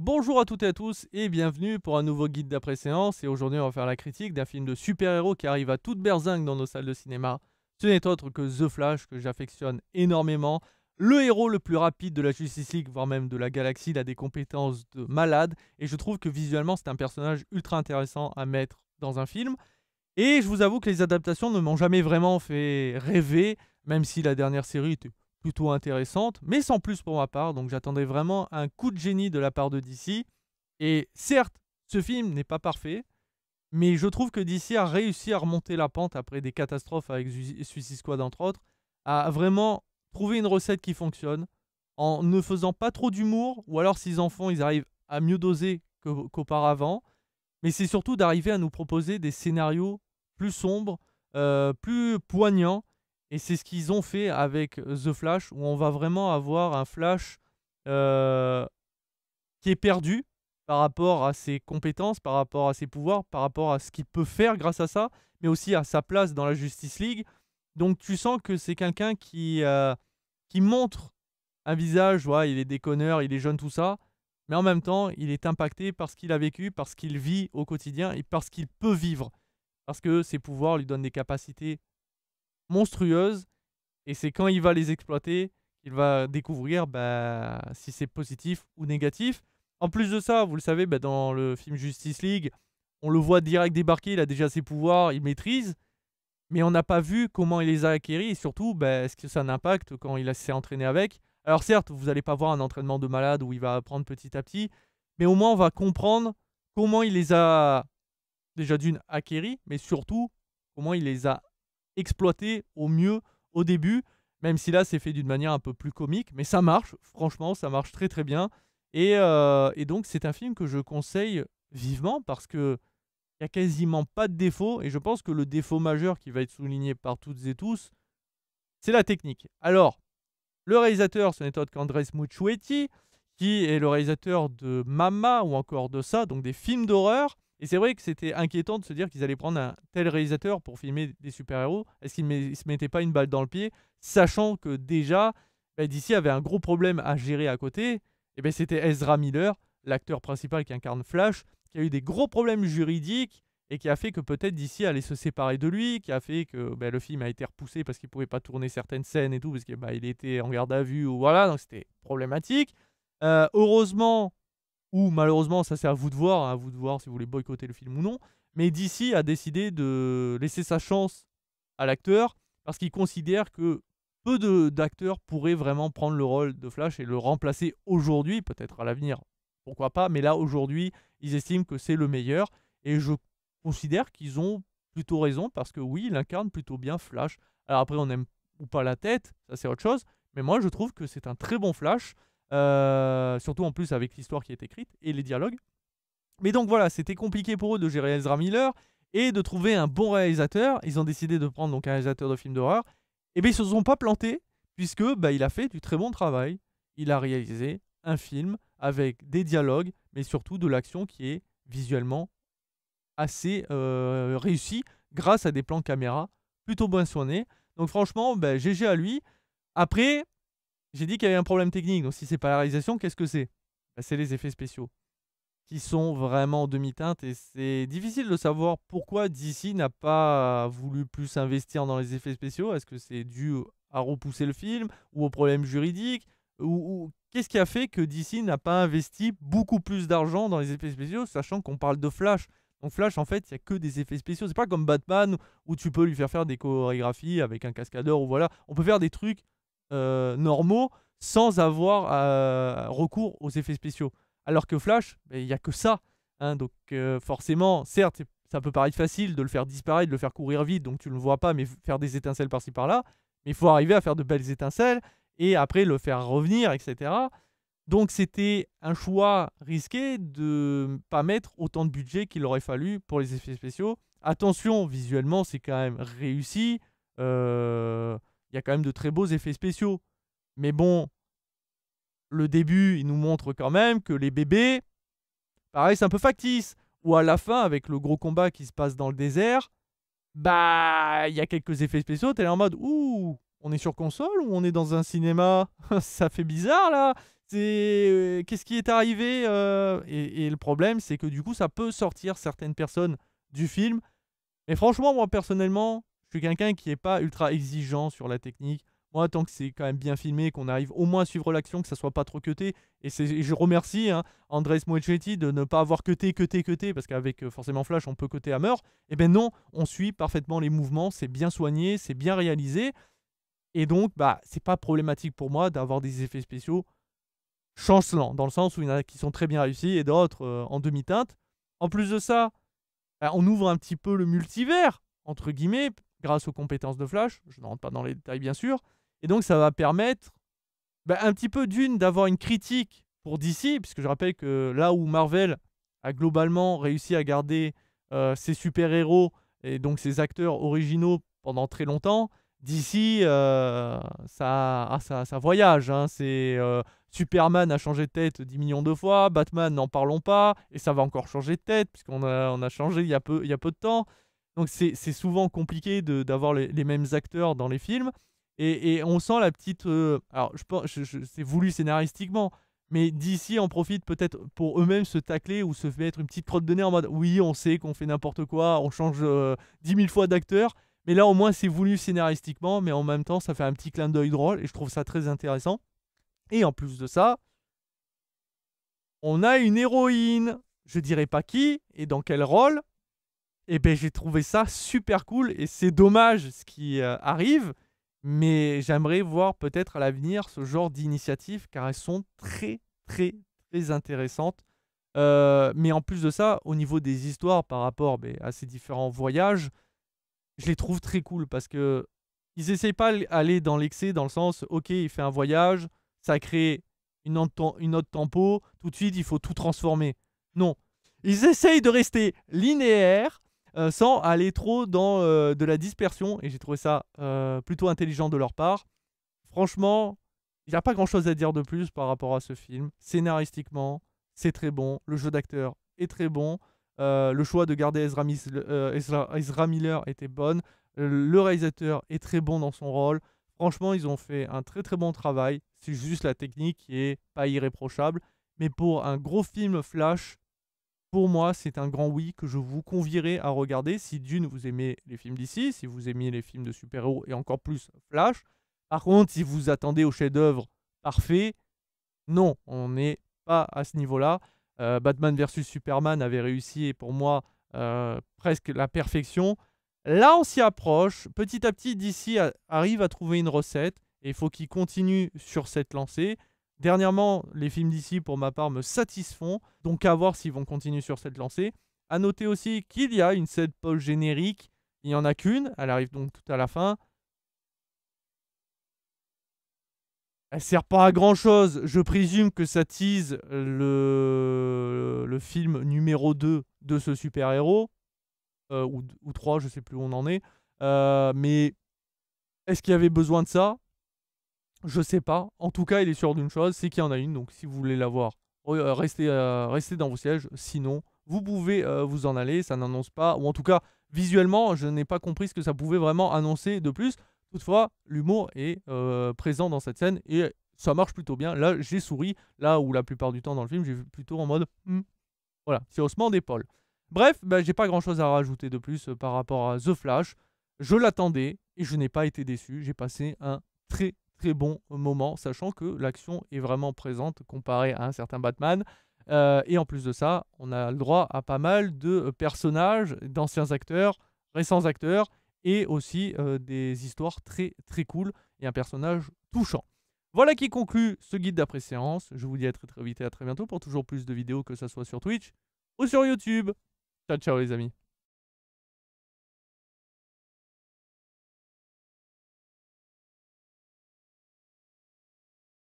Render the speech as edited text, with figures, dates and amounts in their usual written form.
Bonjour à toutes et à tous et bienvenue pour un nouveau guide d'après-séance. Et aujourd'hui, on va faire la critique d'un film de super-héros qui arrive à toute berzingue dans nos salles de cinéma. Ce n'est autre que The Flash, que j'affectionne énormément. Le héros le plus rapide de la Justice League, voire même de la galaxie, il a des compétences de malade. Et je trouve que visuellement, c'est un personnage ultra intéressant à mettre dans un film. Et je vous avoue que les adaptations ne m'ont jamais vraiment fait rêver, même si la dernière série était plutôt intéressante, mais sans plus pour ma part. Donc j'attendais vraiment un coup de génie de la part de DC. Et certes, ce film n'est pas parfait, mais je trouve que DC a réussi à remonter la pente après des catastrophes avec Suicide Squad entre autres, à vraiment trouver une recette qui fonctionne, en ne faisant pas trop d'humour, ou alors s'ils en font, ils arrivent à mieux doser qu'auparavant. Mais c'est surtout d'arriver à nous proposer des scénarios plus sombres, plus poignants. Et c'est ce qu'ils ont fait avec The Flash, où on va vraiment avoir un Flash euh, qui est perdu par rapport à ses compétences, par rapport à ses pouvoirs, par rapport à ce qu'il peut faire grâce à ça, mais aussi à sa place dans la Justice League. Donc tu sens que c'est quelqu'un qui montre un visage, ouais, il est déconneur, il est jeune, tout ça, mais en même temps, il est impacté par ce qu'il a vécu, par ce qu'il vit au quotidien et par ce qu'il peut vivre. Parce que ses pouvoirs lui donnent des capacités monstrueuses, et c'est quand il va les exploiter qu'il va découvrir si c'est positif ou négatif. En plus de ça, vous le savez, dans le film Justice League, on le voit direct débarquer, il a déjà ses pouvoirs, il maîtrise, mais on n'a pas vu comment il les a acquéris et surtout est-ce que ça a un impact quand il s'est entraîné avec. Alors certes, vous n'allez pas voir un entraînement de malade où il va apprendre petit à petit, mais au moins on va comprendre comment il les a déjà d'une acquéris, mais surtout comment il les a exploités au mieux au début, même si là c'est fait d'une manière un peu plus comique, mais ça marche, franchement ça marche très très bien. Et donc c'est un film que je conseille vivement parce que il n'y a quasiment pas de défaut, et je pense que le défaut majeur qui va être souligné par toutes et tous, c'est la technique. Alors, le réalisateur, ce n'est autre qu'Andrés Muschietti, qui est le réalisateur de Mama ou encore de ça, donc des films d'horreur. Et c'est vrai que c'était inquiétant de se dire qu'ils allaient prendre un tel réalisateur pour filmer des super-héros. Est-ce qu'ils ne se mettaient pas une balle dans le pied, sachant que déjà, DC avait un gros problème à gérer à côté. Et c'était Ezra Miller, l'acteur principal qui incarne Flash, qui a eu des gros problèmes juridiques et qui a fait que peut-être DC allait se séparer de lui, qui a fait que le film a été repoussé parce qu'il ne pouvait pas tourner certaines scènes et tout, parce qu'il il était en garde à vue, ou voilà, donc c'était problématique. Heureusement, ou malheureusement, ça c'est à vous de voir si vous voulez boycotter le film ou non, mais DC a décidé de laisser sa chance à l'acteur, parce qu'il considère que d'acteurs pourraient vraiment prendre le rôle de Flash et le remplacer aujourd'hui, peut-être à l'avenir, pourquoi pas, mais là aujourd'hui, ils estiment que c'est le meilleur, et je considère qu'ils ont plutôt raison, parce que oui, il incarne plutôt bien Flash. Alors après, on aime ou pas la tête, ça c'est autre chose, mais moi je trouve que c'est un très bon Flash, surtout en plus avec l'histoire qui est écrite et les dialogues. Mais donc voilà, c'était compliqué pour eux de gérer Ezra Miller et de trouver un bon réalisateur. Ils ont décidé de prendre donc un réalisateur de films d'horreur. Et bien ils se sont pas plantés, puisque il a fait du très bon travail. Il a réalisé un film avec des dialogues, mais surtout de l'action qui est visuellement assez réussi grâce à des plans caméra plutôt bien soignés. Donc franchement, GG à lui. Après, j'ai dit qu'il y avait un problème technique, donc si c'est pas la réalisation, qu'est-ce que c'est? C'est les effets spéciaux qui sont vraiment en demi-teinte, et c'est difficile de savoir pourquoi DC n'a pas voulu plus investir dans les effets spéciaux. Est-ce que c'est dû à repousser le film ou aux problèmes juridiques, ou qu'est-ce qui a fait que DC n'a pas investi beaucoup plus d'argent dans les effets spéciaux, sachant qu'on parle de Flash. Donc Flash, en fait, il n'y a que des effets spéciaux. C'est pas comme Batman où tu peux lui faire des chorégraphies avec un cascadeur, ou voilà. On peut faire des trucs normaux sans avoir recours aux effets spéciaux. Alors que Flash, il n'y a que ça. Hein, donc forcément, certes, ça peut paraître facile de le faire disparaître, de le faire courir vite, donc tu ne le vois pas, mais faire des étincelles par-ci par-là. Mais il faut arriver à faire de belles étincelles et après le faire revenir, etc. Donc c'était un choix risqué de ne pas mettre autant de budget qu'il aurait fallu pour les effets spéciaux. Attention, visuellement, c'est quand même réussi. Il y a quand même de très beaux effets spéciaux. Mais bon, le début, il nous montre quand même que les bébés, pareil, c'est un peu factice. Ou à la fin, avec le gros combat qui se passe dans le désert, il y a quelques effets spéciaux. T'es là en mode, ouh, on est sur console ou on est dans un cinéma? Ça fait bizarre là. Qu'est-ce qui est arrivé et le problème, c'est que du coup, ça peut sortir certaines personnes du film. Mais franchement, moi, personnellement, je suis quelqu'un qui est pas ultra exigeant sur la technique. Moi, tant que c'est quand même bien filmé, qu'on arrive au moins à suivre l'action, que ça soit pas trop cuté. Et je remercie Andres Muschietti de ne pas avoir cuté, parce qu'avec forcément Flash, on peut cuter à mort. Et ben non, on suit parfaitement les mouvements, c'est bien soigné, c'est bien réalisé. Et donc, bah, c'est pas problématique pour moi d'avoir des effets spéciaux chancelants, dans le sens où il y en a qui sont très bien réussis et d'autres en demi-teinte. En plus de ça, bah, on ouvre un petit peu le multivers, entre guillemets, grâce aux compétences de Flash. Je ne rentre pas dans les détails, bien sûr. Et donc, ça va permettre un petit peu d'avoir une critique pour DC, puisque je rappelle que là où Marvel a globalement réussi à garder ses super-héros et donc ses acteurs originaux pendant très longtemps, DC, ça voyage. Superman a changé de tête 10 millions de fois, Batman, n'en parlons pas, et ça va encore changer de tête, puisqu'on a changé il y a peu de temps. Donc c'est souvent compliqué d'avoir les mêmes acteurs dans les films. Et on sent la petite... alors, je pense, c'est voulu scénaristiquement, mais DC en profite peut-être pour eux-mêmes se tacler ou se mettre une petite crotte de nez en mode oui, on sait qu'on fait n'importe quoi, on change 10 000 fois d'acteur, mais là au moins c'est voulu scénaristiquement, mais en même temps ça fait un petit clin d'œil drôle et je trouve ça très intéressant. Et en plus de ça, on a une héroïne, je dirais pas qui et dans quel rôle, et ben j'ai trouvé ça super cool et c'est dommage ce qui arrive. Mais j'aimerais voir peut-être à l'avenir ce genre d'initiatives car elles sont très très très intéressantes. Mais en plus de ça, au niveau des histoires par rapport à ces différents voyages, je les trouve très cool parce que ils essayent pas d'aller dans l'excès dans le sens, ok, il fait un voyage, ça crée une autre tempo, tout de suite il faut tout transformer. Non, ils essayent de rester linéaires sans aller trop dans de la dispersion et j'ai trouvé ça plutôt intelligent de leur part. Franchement, il n'y a pas grand chose à dire de plus par rapport à ce film. Scénaristiquement, c'est très bon. Le jeu d'acteur est très bon. Le choix de garder Ezra Miller était bon. Le réalisateur est très bon dans son rôle. Franchement, ils ont fait un très très bon travail. C'est juste la technique qui est pas irréprochable. Mais pour un gros film Flash, pour moi, c'est un grand oui que je vous convierai à regarder si d'une vous aimez les films d'ici, si vous aimez les films de super-héros et encore plus Flash. Par contre, si vous attendez au chef-d'œuvre parfait, non, on n'est pas à ce niveau-là. Batman vs Superman avait réussi et pour moi presque la perfection. Là, on s'y approche. Petit à petit, DC arrive à trouver une recette et il faut qu'il continue sur cette lancée. Dernièrement, les films d'ici, pour ma part, me satisfont. Donc, à voir s'ils vont continuer sur cette lancée. À noter aussi qu'il y a une scène post-générique. Il n'y en a qu'une. Elle arrive donc tout à la fin. Elle sert pas à grand chose. Je présume que ça tease le film numéro 2 de ce super-héros. Ou 3, je sais plus où on en est. Mais est-ce qu'il y avait besoin de ça? Je sais pas. En tout cas, il est sûr d'une chose, c'est qu'il y en a une. Donc si vous voulez la voir, restez dans vos sièges. Sinon, vous pouvez vous en aller. Ça n'annonce pas. Ou en tout cas, visuellement, je n'ai pas compris ce que ça pouvait vraiment annoncer de plus. Toutefois, l'humour est présent dans cette scène et ça marche plutôt bien. Là, j'ai souri. Là où la plupart du temps dans le film, j'ai vu plutôt en mode voilà, c'est haussement d'épaule. Bref, j'ai pas grand chose à rajouter de plus par rapport à The Flash. Je l'attendais et je n'ai pas été déçu. J'ai passé un très très bon moment, sachant que l'action est vraiment présente comparée à un certain Batman. Et en plus de ça, on a le droit à pas mal de personnages, d'anciens acteurs, récents acteurs, et aussi des histoires très très cool et un personnage touchant. Voilà qui conclut ce guide d'après-séance. Je vous dis à très très vite et à très bientôt pour toujours plus de vidéos, que ce soit sur Twitch ou sur YouTube. Ciao ciao les amis.